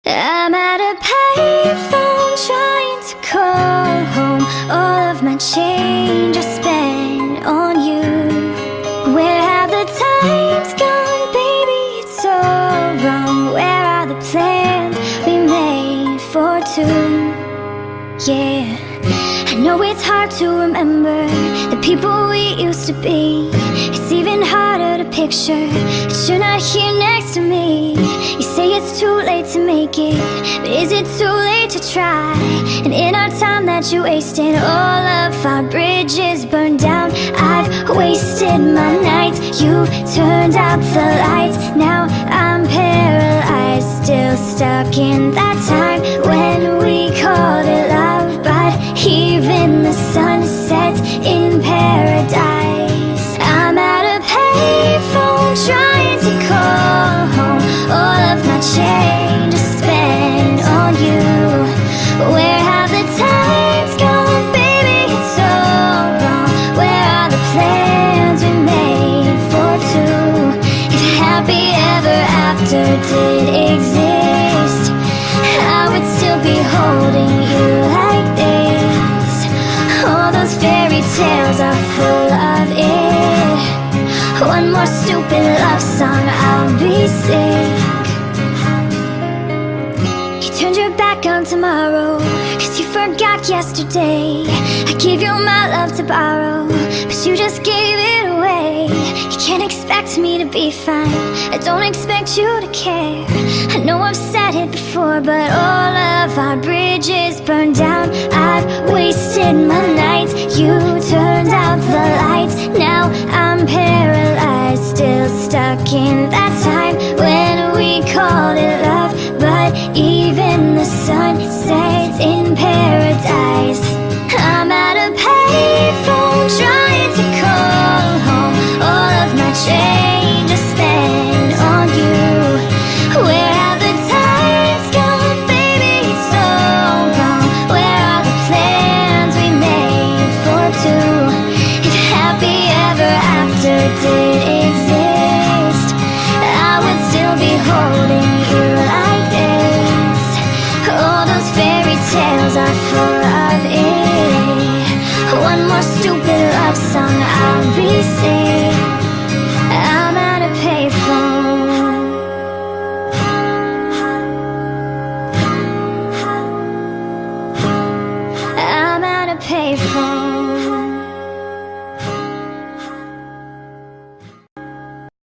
I'm at a payphone trying to call home. All of my change I spent on you. Where have the times gone, baby? It's all wrong. Where are the plans we made for two? Yeah, I know it's hard to remember the people we used to be. It's even harder to picture that you're not here next to me. You say it's too late to make it, but is it too late to try? And in our time that you wasted, all of our bridges burned down. I've wasted my nights, you turned out the lights. Now I'm paralyzed, still stuck in that time when we called it love. But even the sun sets in paradise. I'm at a payphone trying to call home. All of my change I spent on you. Where have the times gone, baby? It's all wrong. Where are the plans we made for two? If happy ever after did exist, I would still be holding you like this. All those fairy tales are full of it. One more stupid love song, I'll be sick. You turned your back on tomorrow, cause you forgot yesterday. I gave you my love to borrow, but you just gave it away. You can't expect me to be fine, I don't expect you to care. I know I've said it before, but all of our bridges burned down. I've wasted my nights, you turned out the lights. Now I'm paralyzed, still stuck in that time when we called it love. But even the sun sets in paradise. I'm at a payphone trying to call home. All of my change I spent on you. Where have the times gone, baby? It's all wrong. Where are the plans we made for two? If happy ever after did exist, I would still be holding you like this. All those fairy tales are full of it. One more stupid love song, I'll be singing.